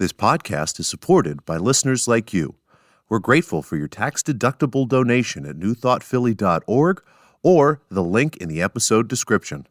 This podcast is supported by listeners like you. We're grateful for your tax-deductible donation at newthoughtphilly.org or the link in the episode description.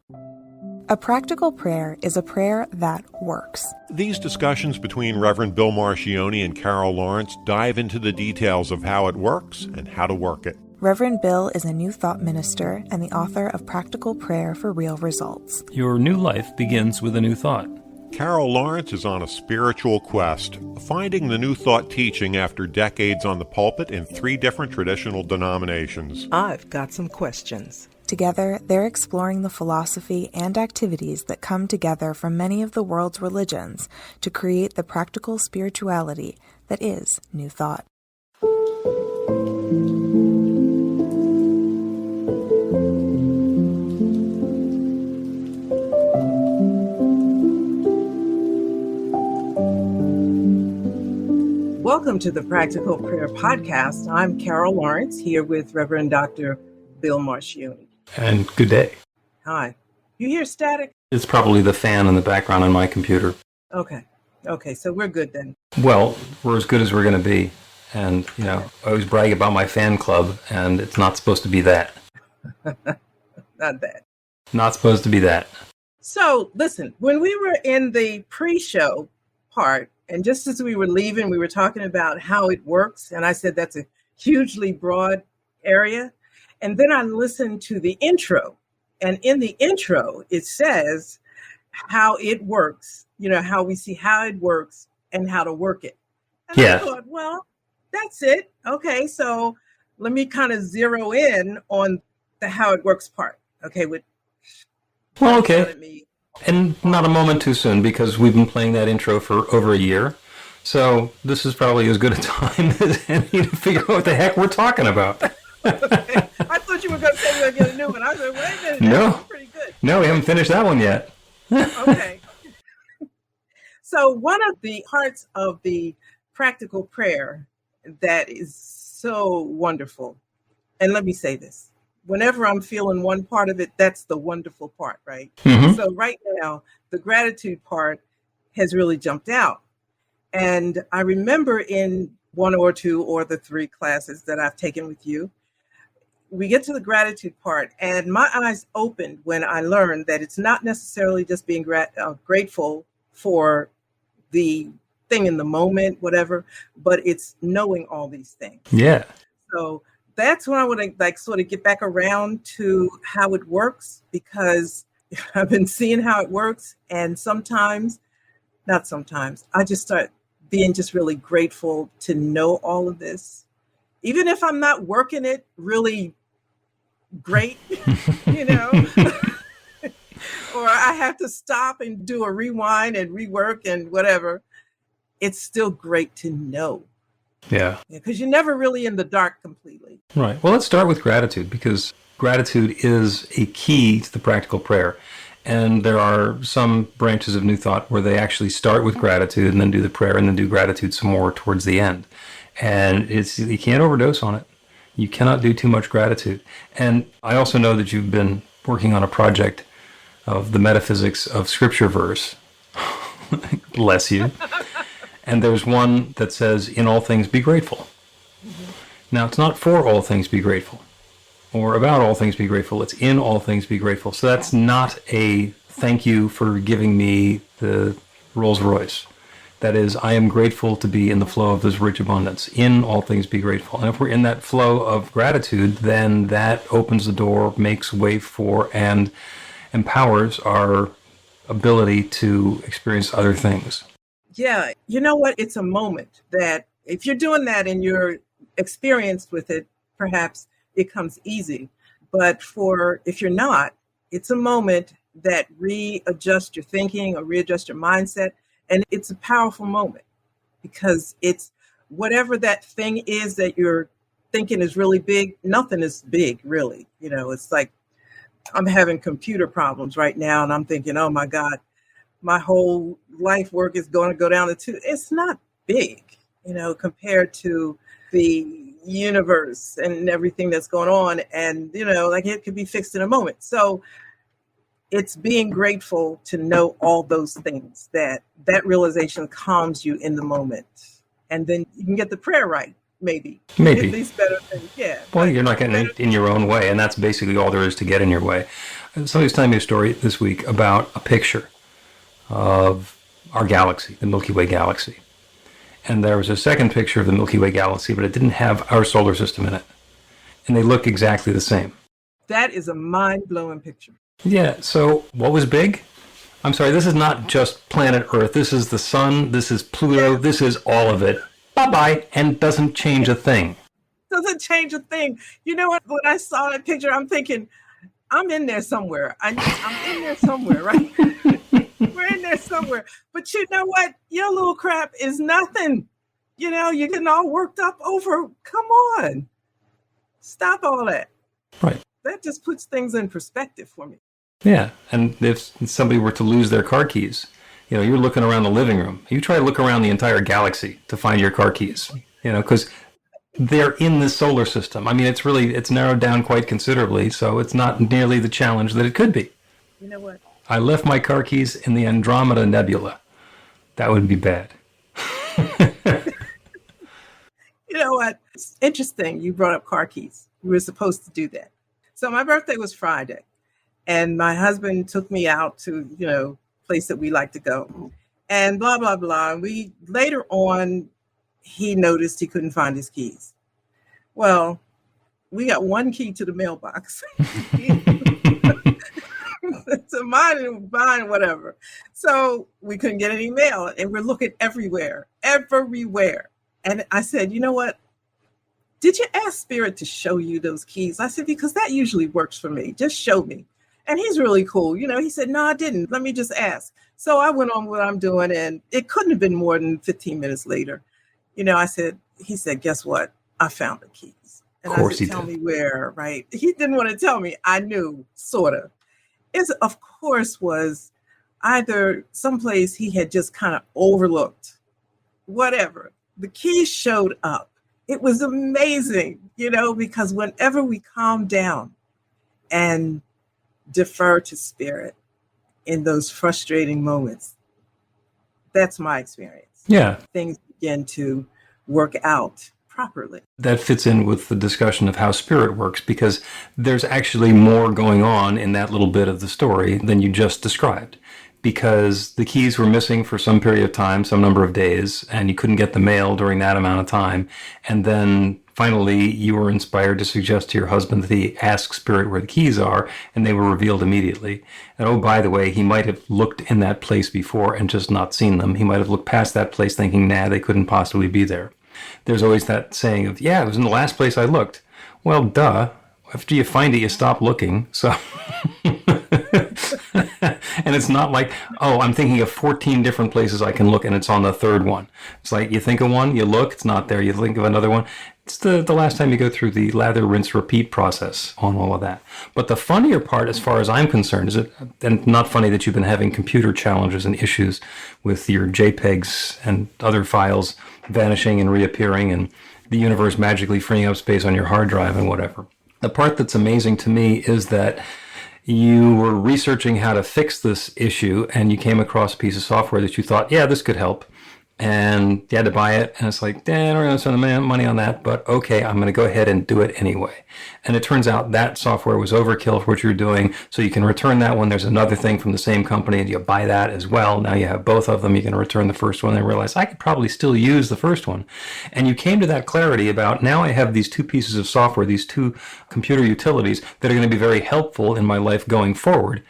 A practical prayer is a prayer that works. These discussions between Reverend Bill Marchioni and Carol Lawrence dive into the details of how it works and how to work it. Reverend Bill is a New Thought minister and the author of Practical Prayer for Real Results. Your new life begins with a new thought. Carol Lawrence is on a spiritual quest, finding the New Thought teaching after decades on the pulpit in 3 different traditional denominations. I've got some questions. Together, they're exploring the philosophy and activities that come together from many of the world's religions to create the practical spirituality that is New Thought. Welcome to the Practical Prayer Podcast. I'm Carol Lawrence, here with Reverend Dr. Bill Marchioni. And good day. Hi. You hear static? It's probably the fan in the background on my computer. Okay, so we're good then. Well, we're as good as we're going to be. And, I always brag about my fan club, and it's not supposed to be that. Not that. Not supposed to be that. So, listen, when we were in the pre-show part, and just as we were leaving, we were talking about how it works. And I said that's a hugely broad area. And then I listened to the intro. And in the intro, it says how it works, how we see how it works and how to work it. And I thought, well, that's it. Okay, so let me kind of zero in on the how it works part. Okay. And not a moment too soon, because we've been playing that intro for over a year. So this is probably as good a time as any to figure out what the heck we're talking about. Okay. I thought you were going to say we were going to get a new one. I said, wait a minute, that's pretty good. No, we haven't finished that one yet. Okay. So one of the parts of the practical prayer that is so wonderful, and let me say this, whenever I'm feeling one part of it, that's the wonderful part, right? Mm-hmm. So right now, the gratitude part has really jumped out. And I remember in 1 or 2 or the 3 classes that I've taken with you, we get to the gratitude part, and my eyes opened when I learned that it's not necessarily just being grateful for the thing in the moment, whatever, but it's knowing all these things. Yeah. So that's when I would sort of get back around to how it works, because I've been seeing how it works. And not sometimes, I just start being just really grateful to know all of this, even if I'm not working it really great, or I have to stop and do a rewind and rework and whatever. It's still great to know. Yeah. Because you're never really in the dark completely. Right. Well, let's start with gratitude, because gratitude is a key to the practical prayer. And there are some branches of New Thought where they actually start with gratitude and then do the prayer and then do gratitude some more towards the end. And you can't overdose on it. You cannot do too much gratitude. And I also know that you've been working on a project of the metaphysics of scripture verse. Bless you. And there's one that says, in all things be grateful. Mm-hmm. Now, it's not for all things be grateful, or about all things be grateful. It's in all things be grateful. So that's not a thank you for giving me the Rolls Royce. That is, I am grateful to be in the flow of this rich abundance. In all things be grateful. And if we're in that flow of gratitude, then that opens the door, makes way for, and empowers our ability to experience other things. Yeah, you know what? It's a moment that if you're doing that and you're experienced with it, perhaps it comes easy. But if you're not, it's a moment that readjusts your thinking or readjusts your mindset. And it's a powerful moment, because it's whatever that thing is that you're thinking is really big. Nothing is big, really. It's like I'm having computer problems right now, and I'm thinking, oh my God, my whole life work is going to go down to 2. It's not big, compared to the universe and everything that's going on. And, it could be fixed in a moment. So it's being grateful to know all those things, that realization calms you in the moment. And then you can get the prayer right, maybe. Maybe. At least better things, yeah. Well, you're not getting it in your own way, and that's basically all there is to get in your way. Somebody was telling me a story this week about a picture of our galaxy, the Milky Way galaxy. And there was a second picture of the Milky Way galaxy, but it didn't have our solar system in it. And they look exactly the same. That is a mind-blowing picture. Yeah, so what was big? I'm sorry, this is not just planet Earth. This is the sun, this is Pluto, this is all of it. Bye-bye, and doesn't change a thing. Doesn't change a thing. You know what? When I saw that picture, I'm thinking, I'm in there somewhere. I'm in there somewhere, right? We're in there somewhere. But you know what? Your little crap is nothing. You know, you're getting all worked up over. Come on. Stop all that. Right. That just puts things in perspective for me. Yeah, and if somebody were to lose their car keys, you know, you're looking around the living room. You try to look around the entire galaxy to find your car keys, you know, because they're in the solar system. I mean, it's narrowed down quite considerably, so it's not nearly the challenge that it could be. You know what? I left my car keys in the Andromeda Nebula. That would be bad. You know what? It's interesting you brought up car keys. We were supposed to do that. So my birthday was Friday, and my husband took me out to, you know, place that we like to go, and blah, blah, blah. And we later on, he noticed he couldn't find his keys. Well, we got one key to the mailbox. So mine, whatever. So we couldn't get any mail, and we're looking everywhere. And I said, you know what? Did you ask Spirit to show you those keys? I said, because that usually works for me. Just show me. And he's really cool. You know, he said, no, I didn't. Let me just ask. So I went on what I'm doing, and it couldn't have been more than 15 minutes later. You know, he said, guess what? I found the keys. And I said, tell me where, right? He didn't want to tell me. I knew, sort of. It, of course, was either someplace he had just kind of overlooked. Whatever. The keys showed up. It was amazing, you know, because whenever we calm down and defer to Spirit in those frustrating moments, that's my experience. Yeah. Things begin to work out properly. That fits in with the discussion of how Spirit works, because there's actually more going on in that little bit of the story than you just described. Because the keys were missing for some period of time, some number of days, and you couldn't get the mail during that amount of time. And then finally, you were inspired to suggest to your husband that he ask Spirit where the keys are, and they were revealed immediately. And oh, by the way, he might have looked in that place before and just not seen them. He might have looked past that place thinking, nah, they couldn't possibly be there. There's always that saying of, yeah, it was in the last place I looked. Well, duh. After you find it, you stop looking. So... And it's not like, oh, I'm thinking of 14 different places I can look, and it's on the third one. It's like you think of one, you look, it's not there. You think of another one. It's the last time you go through the lather, rinse, repeat process on all of that. But the funnier part, as far as I'm concerned, is it, and not funny that you've been having computer challenges and issues with your JPEGs and other files vanishing and reappearing, and the universe magically freeing up space on your hard drive and whatever. The part that's amazing to me is that you were researching how to fix this issue, and you came across a piece of software that you thought, yeah, this could help. And you had to buy it, and it's like, I don't want to spend the money on that, but okay, I'm going to go ahead and do it anyway. And it turns out that software was overkill for what you're doing, so you can return that one. There's another thing from the same company, and you buy that as well. Now you have both of them. You can return the first one and realize, I could probably still use the first one. And you came to that clarity about, now I have these two pieces of software, these two computer utilities that are going to be very helpful in my life going forward.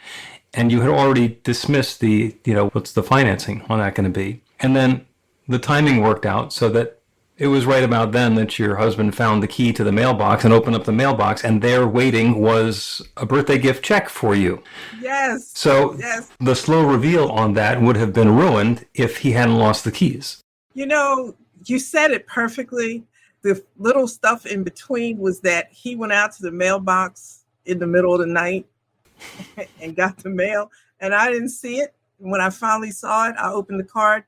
And you had already dismissed the, what's the financing on that going to be? And then the timing worked out so that it was right about then that your husband found the key to the mailbox and opened up the mailbox, and there waiting was a birthday gift check for you. Yes. So yes. The slow reveal on that would have been ruined if he hadn't lost the keys. You know, you said it perfectly. The little stuff in between was that he went out to the mailbox in the middle of the night and got the mail, and I didn't see it. When I finally saw it, I opened the card.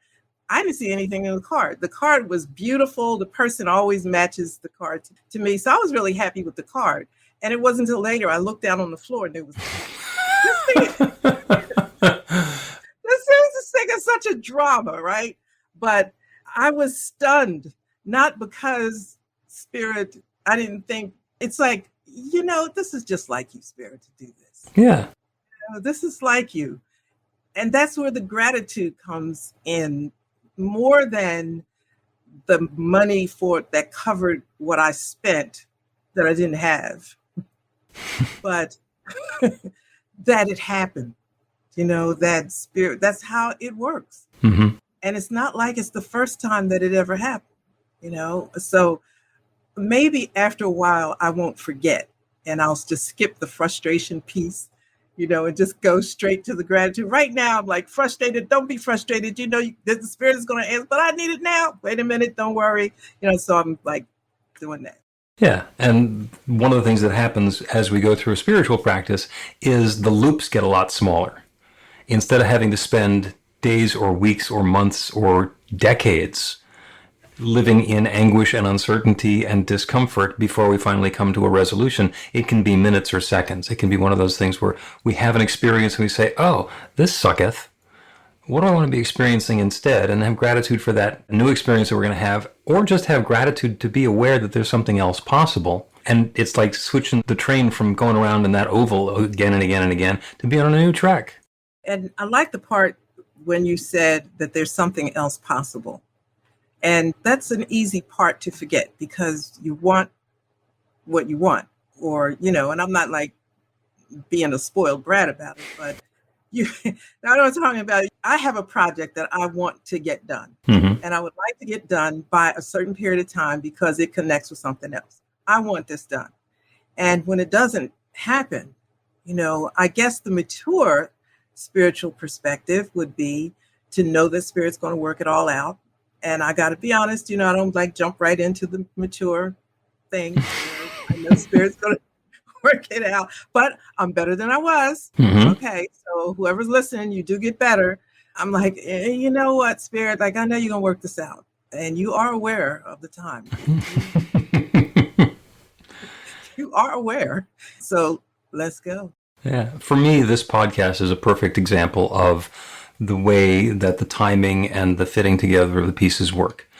I didn't see anything in the card. The card was beautiful. The person always matches the card to me. So I was really happy with the card. And it wasn't until later I looked down on the floor and there was this This thing is such a drama, right? But I was stunned, not because Spirit, I didn't think, it's like, this is just like you, Spirit, to do this. Yeah. This is like you. And that's where the gratitude comes in, more than the money that covered what I spent that I didn't have. But that it happened, that Spirit, that's how it works. Mm-hmm. And it's not like it's the first time that it ever happened, So maybe after a while I won't forget, and I'll just skip the frustration piece, and just go straight to the gratitude. Right now, I'm like frustrated. Don't be frustrated. The Spirit is going to answer, but I need it now. Wait a minute. Don't worry. So I'm like doing that. Yeah. And one of the things that happens as we go through a spiritual practice is the loops get a lot smaller. Instead of having to spend days or weeks or months or decades living in anguish and uncertainty and discomfort before we finally come to a resolution, it can be minutes or seconds. It can be one of those things where we have an experience and we say, oh, this sucketh. What do I want to be experiencing instead? And have gratitude for that new experience that we're going to have, or just have gratitude to be aware that there's something else possible. And it's like switching the train from going around in that oval again and again and again to be on a new track. And I like the part when you said that there's something else possible. And that's an easy part to forget, because you want what you want, or, and I'm not like being a spoiled brat about it, but now I know what I'm talking about. I have a project that I want to get done, and I would like to get done by a certain period of time because it connects with something else. I want this done. And when it doesn't happen, I guess the mature spiritual perspective would be to know that Spirit's going to work it all out. And I got to be honest, I don't like jump right into the mature thing. I know Spirit's going to work it out, but I'm better than I was. Okay. So whoever's listening, you do get better. I'm like, you know what, Spirit, like, I know you're going to work this out, and you are aware of the time. You are aware. So let's go. Yeah. For me, this podcast is a perfect example of the way that the timing and the fitting together of the pieces work.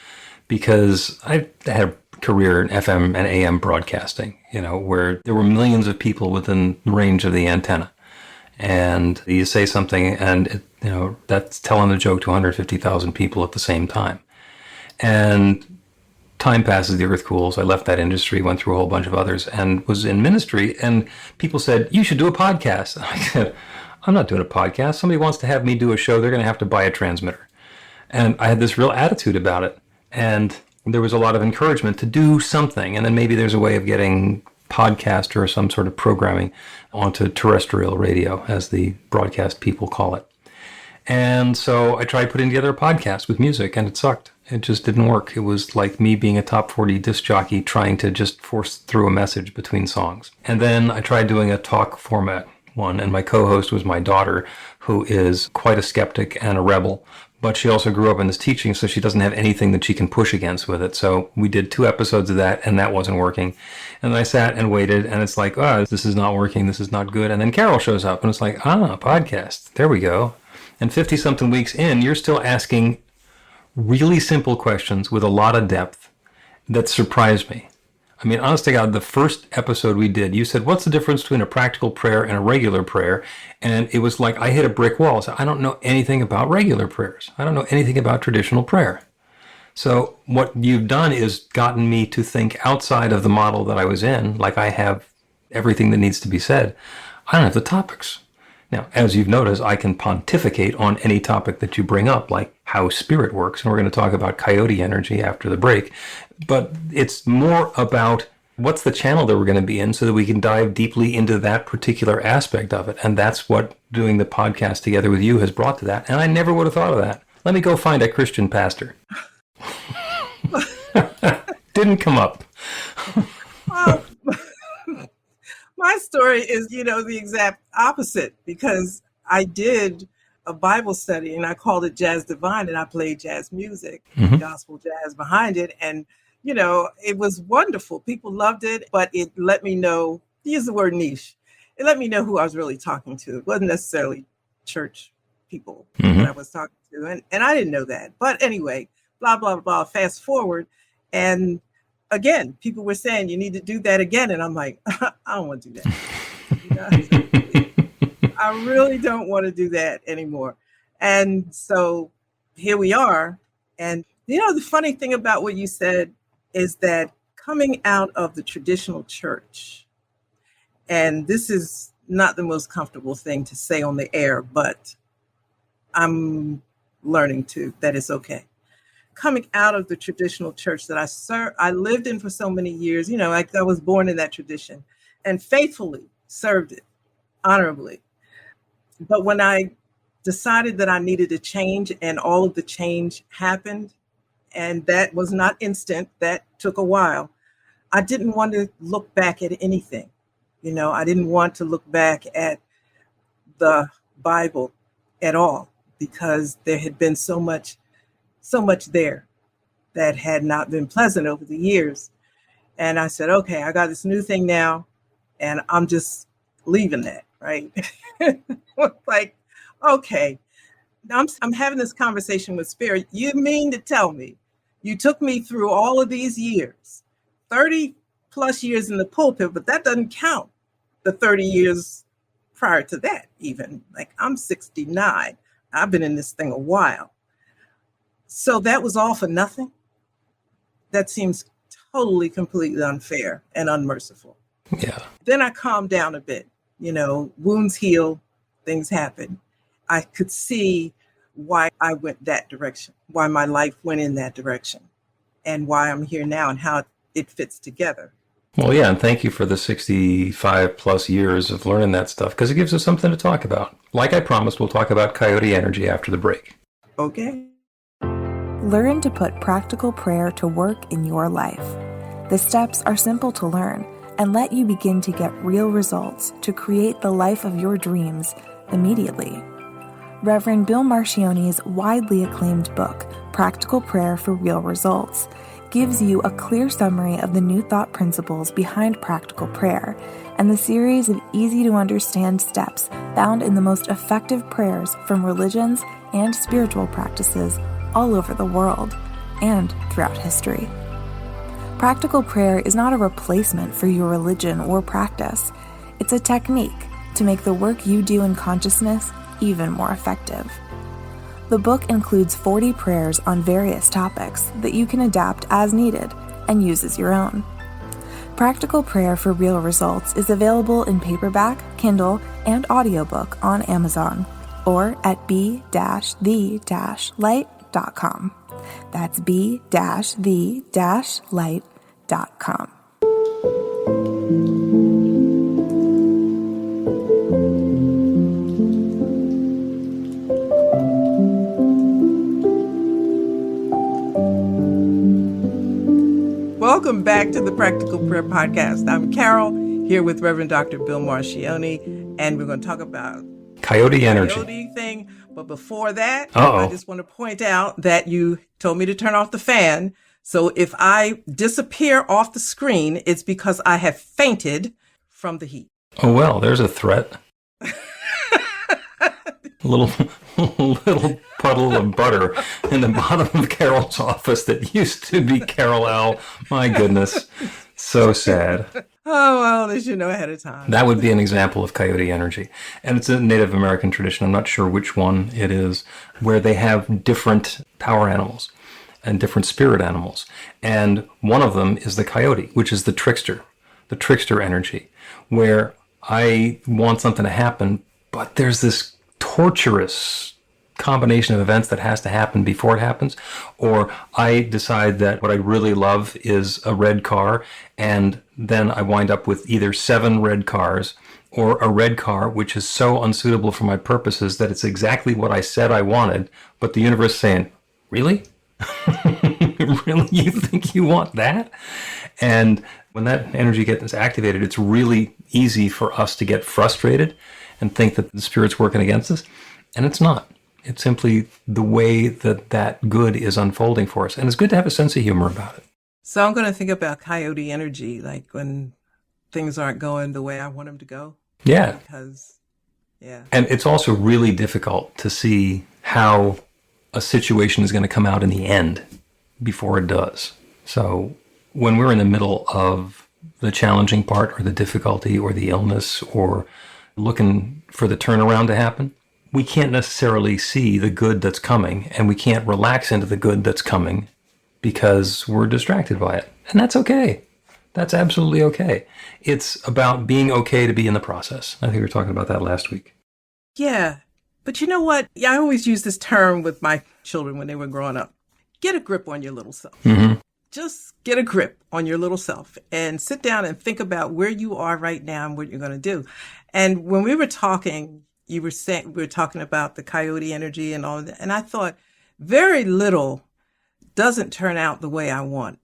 Because I had a career in FM and AM broadcasting, where there were millions of people within the range of the antenna. And you say something and, that's telling a joke to 150,000 people at the same time. And time passes, the earth cools. I left that industry, went through a whole bunch of others, and was in ministry. And people said, you should do a podcast. And I said, I'm not doing a podcast. Somebody wants to have me do a show, they're going to have to buy a transmitter. And I had this real attitude about it. And there was a lot of encouragement to do something. And then maybe there's a way of getting podcast or some sort of programming onto terrestrial radio, as the broadcast people call it. And so I tried putting together a podcast with music, and it sucked. It just didn't work. It was like me being a top 40 disc jockey trying to just force through a message between songs. And then I tried doing a talk format one, and my co-host was my daughter, who is quite a skeptic and a rebel, but she also grew up in this teaching, so she doesn't have anything that she can push against with it. So we did 2 episodes of that, and that wasn't working. And I sat and waited, and it's like, oh, this is not working, this is not good. And then Carol shows up, and it's like, podcast, there we go. And 50-something weeks in, you're still asking really simple questions with a lot of depth that surprised me. I mean, honest to God, the first episode we did, you said, what's the difference between a practical prayer and a regular prayer? And it was like I hit a brick wall. So I don't know anything about regular prayers. I don't know anything about traditional prayer. So what you've done is gotten me to think outside of the model that I was in, like I have everything that needs to be said. I don't have the topics. Now, as you've noticed, I can pontificate on any topic that you bring up, like how spirit works, and we're going to talk about coyote energy after the break. But it's more about what's the channel that we're going to be in so that we can dive deeply into that particular aspect of it. And that's what doing the podcast together with you has brought to that. And I never would have thought of that. Let me go find a Christian pastor. Didn't come up. Well, my story is, the exact opposite, because I did a Bible study and I called it Jazz Divine, and I played jazz music, gospel jazz behind it. And, it was wonderful. People loved it, but it let me know, use the word niche. it let me know who I was really talking to. It wasn't necessarily church people Mm-hmm. that I was talking to. And I didn't know that. But anyway, blah, blah, blah, fast forward. And again, people were saying, you need to do that again. And I'm like, I don't want to do that. You know, I really don't want to do that anymore. And so here we are. And, you know, the funny thing about what you said is that coming out of the traditional church, and this is not the most comfortable thing to say on the air, but I'm learning that it's okay. Coming out of the traditional church that I lived in for so many years, you know, I was born in that tradition and faithfully served it honorably. But when I decided that I needed to change and all of the change happened, and that was not instant, that took a while, I didn't want to look back at anything. You know, I didn't want to look back at the Bible at all because there had been so much there that had not been pleasant over the years. And I said, okay, I got this new thing now, and I'm just leaving that, right? Like, okay, I'm having this conversation with Spirit. You mean to tell me you took me through all of these years, 30 plus years in the pulpit, but that doesn't count the 30 years prior to that even. Like, I'm 69. I've been in this thing a while. So that was all for nothing? That seems totally, completely unfair and unmerciful. Yeah. Then I calmed down a bit. You know, wounds heal, things happen. I could see why I went that direction, why my life went in that direction, and why I'm here now and how it fits together. Well, yeah, and thank you for the 65 plus years of learning that stuff, because it gives us something to talk about. Like I promised, we'll talk about coyote energy after the break. Okay. Learn to put practical prayer to work in your life. The steps are simple to learn and let you begin to get real results to create the life of your dreams immediately. Reverend Bill Marcione's widely acclaimed book, Practical Prayer for Real Results, gives you a clear summary of the New Thought principles behind practical prayer and the series of easy-to-understand steps found in the most effective prayers from religions and spiritual practices all over the world and throughout history. Practical prayer is not a replacement for your religion or practice. It's a technique to make the work you do in consciousness even more effective. The book includes 40 prayers on various topics that you can adapt as needed and use as your own. Practical Prayer for Real Results is available in paperback, Kindle, and audiobook on Amazon or at b-the-light.com. That's b-the-light.com. Welcome back to the Practical Prayer Podcast. I'm Carol, here with Reverend Dr. Bill Marcione, and we're going to talk about Coyote energy. coyote thing. But before that, Uh-oh. I just want to point out that you told me to turn off the fan. So if I disappear off the screen, it's because I have fainted from the heat. Oh, well, there's a threat. A little puddle of butter in the bottom of Carol's office that used to be Carol L. My goodness. So sad. Oh, well, as you know ahead of time. That would be an example of coyote energy. And it's a Native American tradition. I'm not sure which one it is, where they have different power animals and different spirit animals. And one of them is the coyote, which is the trickster energy, where I want something to happen, but there's this torturous combination of events that has to happen before it happens. Or I decide that what I really love is a red car, and then I wind up with either 7 red cars or a red car which is so unsuitable for my purposes that it's exactly what I said I wanted, but the universe is saying, really? Really? You think you want that? And when that energy gets activated, it's really easy for us to get frustrated and think that the spirit's working against us. And it's not. It's simply the way that good is unfolding for us. And it's good to have a sense of humor about it. So I'm going to think about coyote energy, like when things aren't going the way I want them to go. Yeah. Because, yeah. And it's also really difficult to see how a situation is going to come out in the end before it does. So when we're in the middle of the challenging part or the difficulty or the illness or looking for the turnaround to happen, we can't necessarily see the good that's coming, and we can't relax into the good that's coming because we're distracted by it. And that's okay. That's absolutely okay. It's about being okay to be in the process. I think we were talking about that last week. Yeah. But you know what? Yeah, I always use this term with my children when they were growing up. Get a grip on your little self. Mm-hmm. Just get a grip on your little self and sit down and think about where you are right now and what you're going to do. And when we were talking, we were talking about the coyote energy and all of that. And I thought very little doesn't turn out the way I want.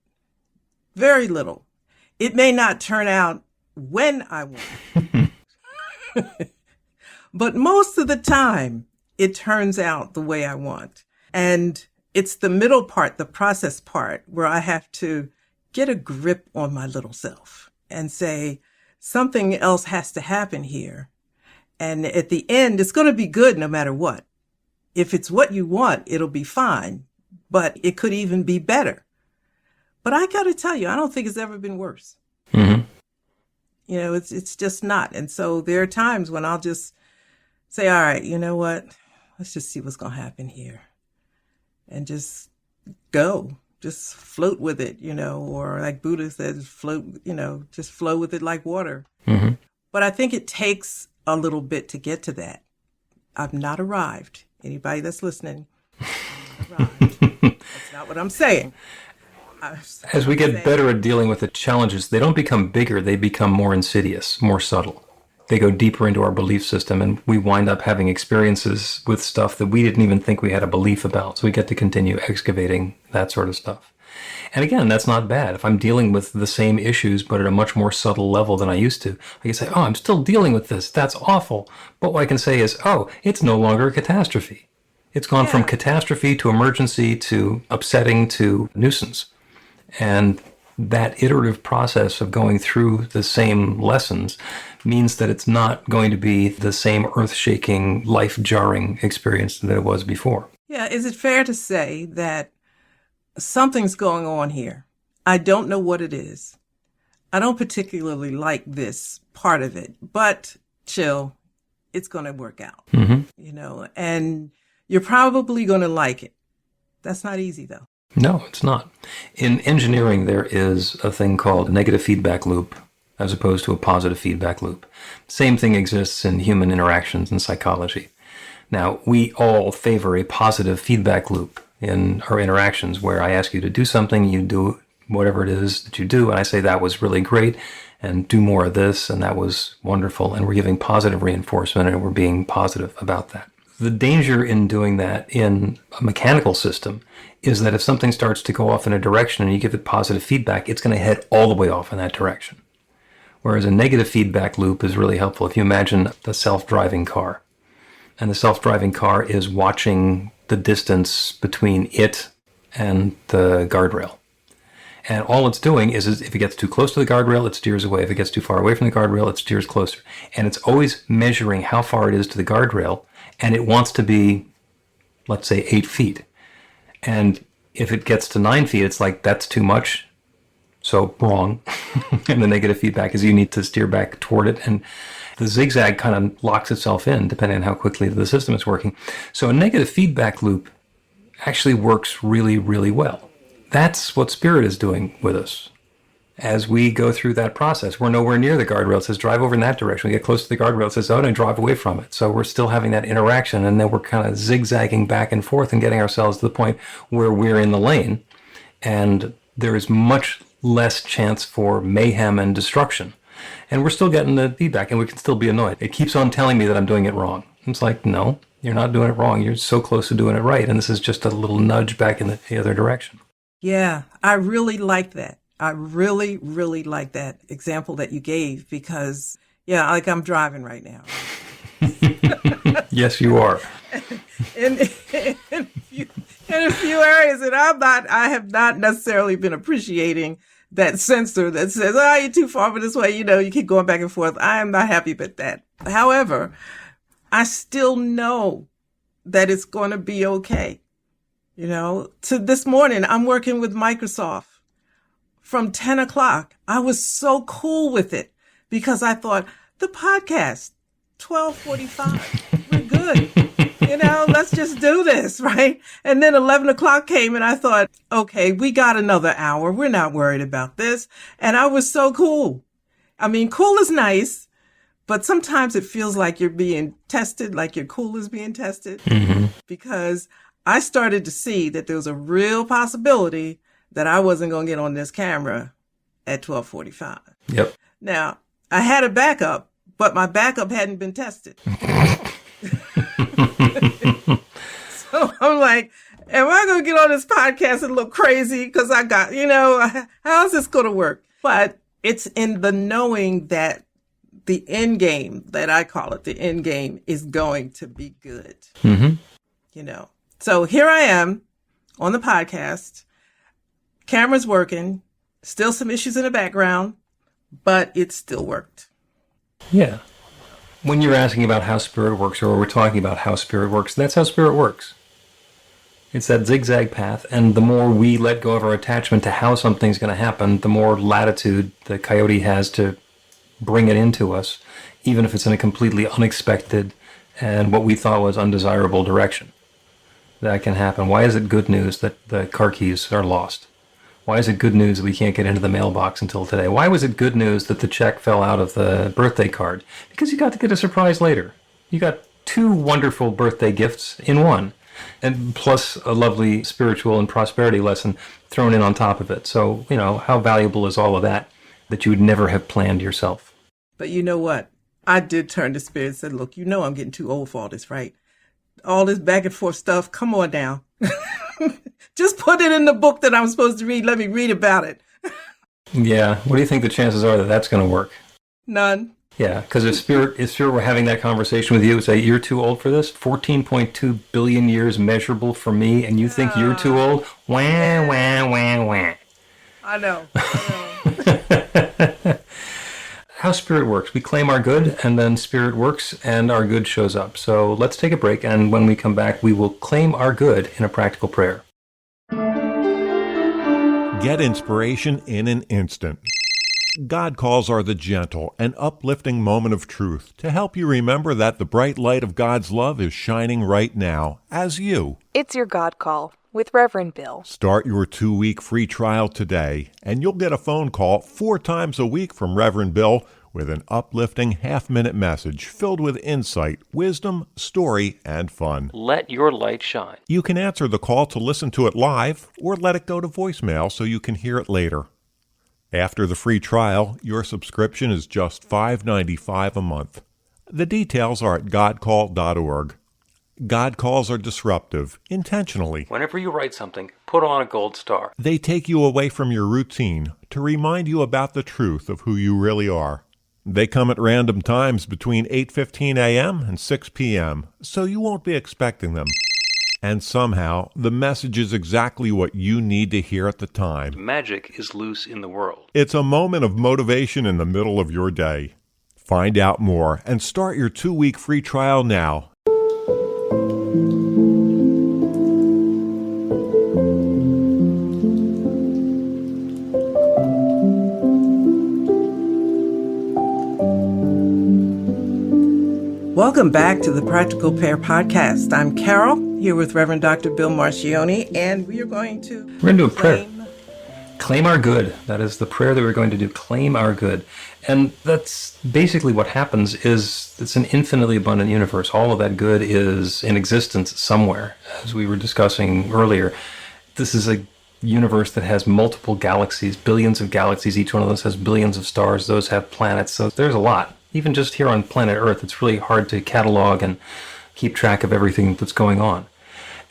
Very little. It may not turn out when I want. But most of the time, it turns out the way I want. And it's the middle part, the process part, where I have to get a grip on my little self and say, something else has to happen here. And at the end, it's going to be good no matter what. If it's what you want, it'll be fine, but it could even be better. But I got to tell you, I don't think it's ever been worse. Mm-hmm. You know, it's just not. And so there are times when I'll just say, all right, you know what? Let's just see what's going to happen here. And just go, just float with it, you know, or like Buddha says, float, you know, just flow with it like water. Mm-hmm. But I think it takes a little bit to get to that. I've not arrived. Anybody that's listening, I've not arrived. That's not what I'm saying. As we get better at dealing with the challenges, they don't become bigger, they become more insidious, more subtle. They go deeper into our belief system, and we wind up having experiences with stuff that we didn't even think we had a belief about. So we get to continue excavating that sort of stuff. And again, that's not bad. If I'm dealing with the same issues, but at a much more subtle level than I used to, I can say, oh, I'm still dealing with this. That's awful. But what I can say is, oh, it's no longer a catastrophe. It's gone from catastrophe to emergency to upsetting to nuisance. And that iterative process of going through the same lessons means that it's not going to be the same earth-shaking, life-jarring experience that it was before. Yeah, is it fair to say that something's going on here? I don't know what it is. I don't particularly like this part of it, but chill, it's going to work out, you know, and you're probably going to like it. That's not easy, though. No, it's not. In engineering, there is a thing called a negative feedback loop as opposed to a positive feedback loop. Same thing exists in human interactions and psychology. Now, we all favor a positive feedback loop in our interactions where I ask you to do something, you do whatever it is that you do, and I say that was really great, and do more of this, and that was wonderful, and we're giving positive reinforcement, and we're being positive about that. The danger in doing that in a mechanical system is that if something starts to go off in a direction and you give it positive feedback, it's going to head all the way off in that direction. Whereas a negative feedback loop is really helpful. If you imagine the self-driving car, and the self-driving car is watching the distance between it and the guardrail. And all it's doing is if it gets too close to the guardrail, it steers away. If it gets too far away from the guardrail, it steers closer. And it's always measuring how far it is to the guardrail, and it wants to be, let's say, 8 feet. And if it gets to 9 feet, it's like, that's too much. So wrong. And the negative feedback is you need to steer back toward it. And the zigzag kind of locks itself in depending on how quickly the system is working. So a negative feedback loop actually works really, really well. That's what Spirit is doing with us. As we go through that process, we're nowhere near the guardrail. It says drive over in that direction. We get close to the guardrail. It says, oh, no, drive away from it. So we're still having that interaction, and then we're kind of zigzagging back and forth and getting ourselves to the point where we're in the lane. And there is much less chance for mayhem and destruction. And we're still getting the feedback, and we can still be annoyed. It keeps on telling me that I'm doing it wrong. It's like, no, you're not doing it wrong. You're so close to doing it right. And this is just a little nudge back in the other direction. Yeah, I really like that. I really, really like that example that you gave because, yeah, like I'm driving right now. Yes, you are. in a few areas that I have not necessarily been appreciating that sensor that says, oh, you're too far this way. You keep going back and forth. I am not happy with that. However, I still know that it's going to be okay. To this morning, I'm working with Microsoft from 10 o'clock. I was so cool with it because I thought the podcast, 12:45, we're good. Let's just do this, right? And then 11 o'clock came and I thought, okay, we got another hour. We're not worried about this. And I was so cool. I mean, cool is nice, but sometimes it feels like you're being tested, like your cool is being tested, because I started to see that there was a real possibility that I wasn't going to get on this camera at 12:45. Yep. Now, I had a backup, but my backup hadn't been tested. So I'm like, am I going to get on this podcast and look crazy? Because I got, how's this going to work? But it's in the knowing that the end game, that I call it, the end game is going to be good. So here I am on the podcast, camera's working, still some issues in the background, but it still worked. Yeah. When you're asking about how spirit works, or we're talking about how spirit works, that's how spirit works. It's that zigzag path, and the more we let go of our attachment to how something's going to happen, the more latitude the coyote has to bring it into us, even if it's in a completely unexpected and what we thought was undesirable direction. That can happen. Why is it good news that the car keys are lost? Why is it good news that we can't get into the mailbox until today? Why was it good news that the check fell out of the birthday card? Because you got to get a surprise later. You got 2 wonderful birthday gifts in one, and plus a lovely spiritual and prosperity lesson thrown in on top of it. So, how valuable is all of that you would never have planned yourself? But you know what? I did turn to spirit and said, look, I'm getting too old for all this, right? All this back and forth stuff. Come on now. Just put it in the book that I'm supposed to read. Let me read about it. Yeah. What do you think the chances are that that's going to work? None. Yeah, because if spirit were having that conversation with you, it would say, you're too old for this? 14.2 billion years measurable for me, and you think you're too old? Wah, wah, wah, wah. I know. How spirit works. We claim our good, and then spirit works, and our good shows up. So let's take a break, and when we come back, we will claim our good in a practical prayer. Get inspiration in an instant. God calls are the gentle and uplifting moment of truth to help you remember that the bright light of God's love is shining right now as you. It's your God Call with Reverend Bill. Start your 2-week free trial today, and you'll get a phone call 4 times a week from Reverend Bill with an uplifting half-minute message filled with insight, wisdom, story, and fun. Let your light shine. You can answer the call to listen to it live or let it go to voicemail so you can hear it later. After the free trial, your subscription is just $5.95 a month. The details are at godcall.org. God calls are disruptive, intentionally. Whenever you write something, put on a gold star. They take you away from your routine to remind you about the truth of who you really are. They come at random times between 8:15 a.m. and 6 p.m., so you won't be expecting them. And somehow, the message is exactly what you need to hear at the time. Magic is loose in the world. It's a moment of motivation in the middle of your day. Find out more and start your 2-week free trial now. Welcome back to the Practical Prayer Podcast. I'm Carol, here with Reverend Dr. Bill Marcioni, and we are going to... We're going to do a prayer. Claim our good. That is the prayer that we're going to do. Claim our good. And that's basically what happens is it's an infinitely abundant universe. All of that good is in existence somewhere. As we were discussing earlier, this is a universe that has multiple galaxies, billions of galaxies. Each one of those has billions of stars. Those have planets. So there's a lot. Even just here on planet Earth, it's really hard to catalog and keep track of everything that's going on.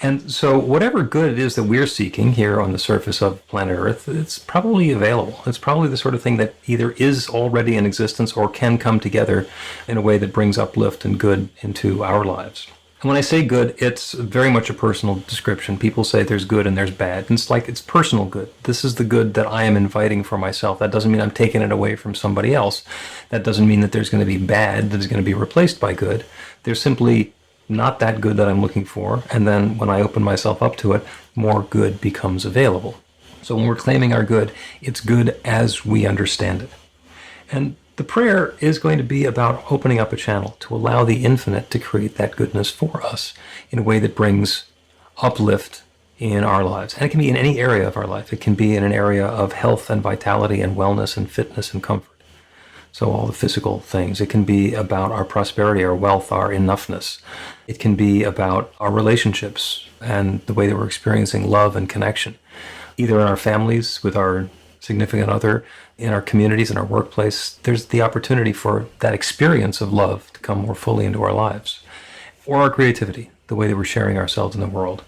And so whatever good it is that we're seeking here on the surface of planet Earth, it's probably available. It's probably the sort of thing that either is already in existence or can come together in a way that brings uplift and good into our lives. And when I say good, it's very much a personal description. People say there's good and there's bad. And it's personal good. This is the good that I am inviting for myself. That doesn't mean I'm taking it away from somebody else. That doesn't mean that there's going to be bad that is going to be replaced by good. There's simply not that good that I'm looking for. And then when I open myself up to it, more good becomes available. So when we're claiming our good, it's good as we understand it. And the prayer is going to be about opening up a channel to allow the infinite to create that goodness for us in a way that brings uplift in our lives. And it can be in any area of our life. It can be in an area of health and vitality and wellness and fitness and comfort. So all the physical things. It can be about our prosperity, our wealth, our enoughness. It can be about our relationships and the way that we're experiencing love and connection, either in our families, with our significant other, in our communities, in our workplace. There's the opportunity for that experience of love to come more fully into our lives. Or our creativity, the way that we're sharing ourselves in the world.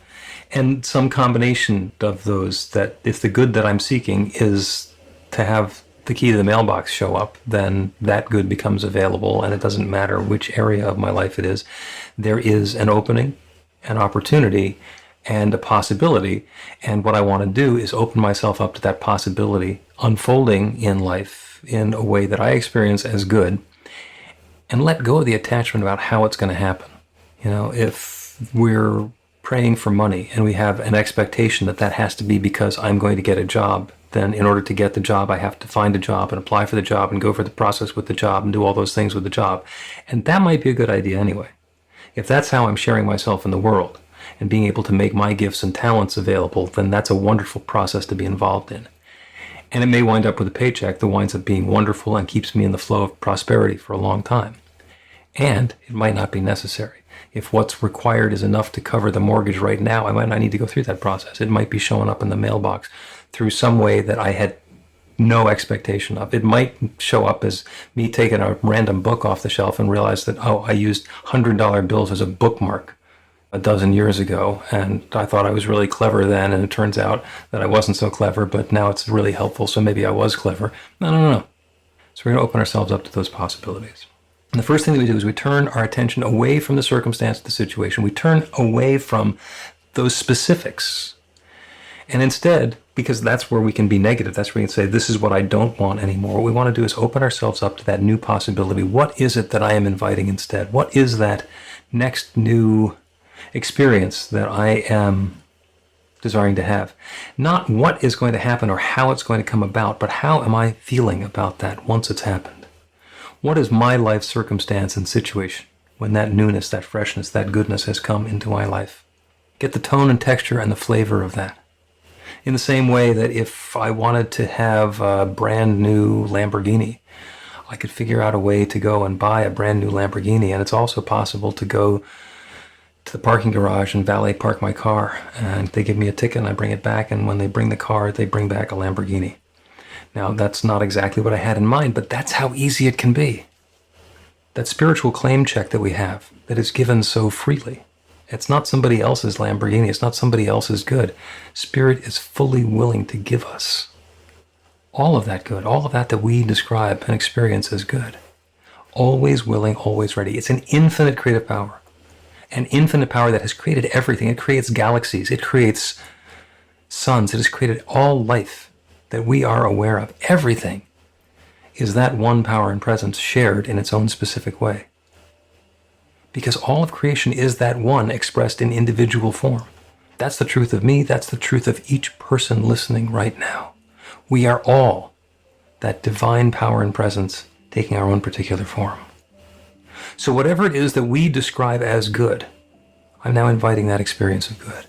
And some combination of those, that if the good that I'm seeking is to have the key to the mailbox show up, then that good becomes available, and it doesn't matter which area of my life it is. There is an opening, an opportunity, and a possibility, and what I want to do is open myself up to that possibility unfolding in life in a way that I experience as good, and let go of the attachment about how it's going to happen. You know, if we're praying for money and we have an expectation that that has to be because I'm going to get a job, then in order to get the job, I have to find a job and apply for the job and go through the process with the job and do all those things with the job. And that might be a good idea anyway. If that's how I'm sharing myself in the world and being able to make my gifts and talents available, then that's a wonderful process to be involved in. And it may wind up with a paycheck that winds up being wonderful and keeps me in the flow of prosperity for a long time. And it might not be necessary. If what's required is enough to cover the mortgage right now, I might not need to go through that process. It might be showing up in the mailbox through some way that I had no expectation of. It might show up as me taking a random book off the shelf and realize that, oh, I used $100 bills as a bookmark a dozen years ago, and I thought I was really clever then, and it turns out that I wasn't so clever, but now it's really helpful, so maybe I was clever. No. So we're going to open ourselves up to those possibilities. And the first thing that we do is we turn our attention away from the circumstance of the situation. We turn away from those specifics. And instead, because that's where we can be negative, that's where we can say, this is what I don't want anymore. What we want to do is open ourselves up to that new possibility. What is it that I am inviting instead? What is that next new experience that I am desiring to have? Not what is going to happen or how it's going to come about, but how am I feeling about that once it's happened? What is my life circumstance and situation when that newness, that freshness, that goodness has come into my life? Get the tone and texture and the flavor of that. In the same way that if I wanted to have a brand new Lamborghini, I could figure out a way to go and buy a brand new Lamborghini. And it's also possible to go to the parking garage and valet park my car, and they give me a ticket and I bring it back, and when they bring the car, they bring back a Lamborghini. Now, that's not exactly what I had in mind, but that's how easy it can be. That spiritual claim check that we have, that is given so freely. It's not somebody else's Lamborghini. It's not somebody else's good. Spirit is fully willing to give us all of that good, all of that we describe and experience as good. Always willing, always ready. It's an infinite creative power. An infinite power that has created everything. It creates galaxies. It creates suns. It has created all life that we are aware of. Everything is that one power and presence shared in its own specific way. Because all of creation is that one expressed in individual form. That's the truth of me. That's the truth of each person listening right now. We are all that divine power and presence taking our own particular form. So whatever it is that we describe as good, I'm now inviting that experience of good.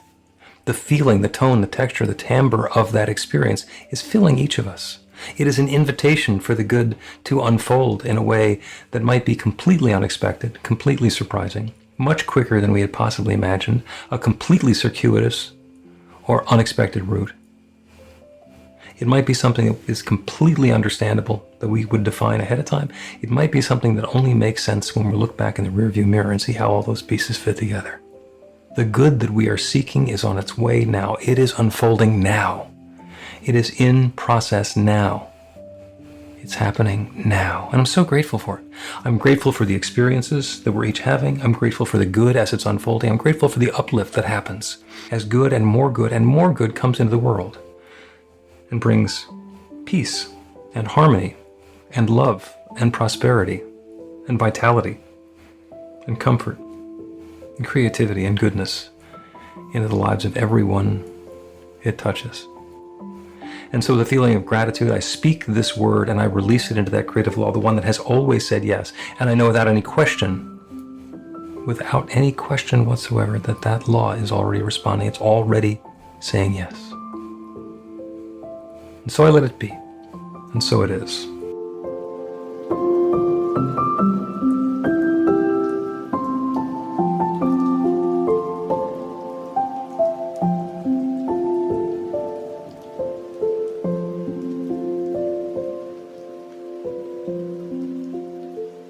The feeling, the tone, the texture, the timbre of that experience is filling each of us. It is an invitation for the good to unfold in a way that might be completely unexpected, completely surprising, much quicker than we had possibly imagined, a completely circuitous or unexpected route. It might be something that is completely understandable that we would define ahead of time. It might be something that only makes sense when we look back in the rearview mirror and see how all those pieces fit together. The good that we are seeking is on its way now. It is unfolding now. It is in process now. It's happening now, and I'm so grateful for it. I'm grateful for the experiences that we're each having. I'm grateful for the good as it's unfolding. I'm grateful for the uplift that happens as good and more good comes into the world and brings peace and harmony and love and prosperity and vitality and comfort and creativity and goodness into the lives of everyone it touches. And so the feeling of gratitude, I speak this word and I release it into that creative law, the one that has always said yes. And I know without any question whatsoever, that law is already responding. It's already saying yes. And so I let it be. And so it is.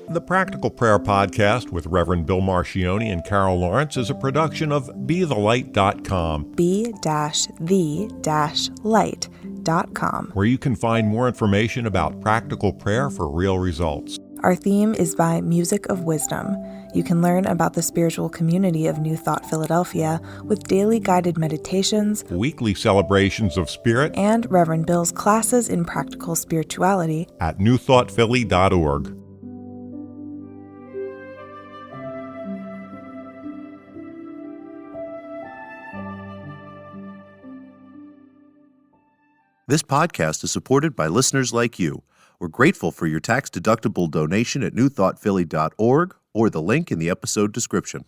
The Practical Prayer Podcast with Reverend Bill Marcioni and Carol Lawrence is a production of BeTheLight.com. be-the-light.com. Where you can find more information about practical prayer for real results. Our theme is by Music of Wisdom. You can learn about the spiritual community of New Thought Philadelphia with daily guided meditations, Weekly celebrations of spirit, and Reverend Bill's classes in practical spirituality at newthoughtphilly.org. This podcast is supported by listeners like you. We're grateful for your tax-deductible donation at newthoughtphilly.org or the link in the episode description.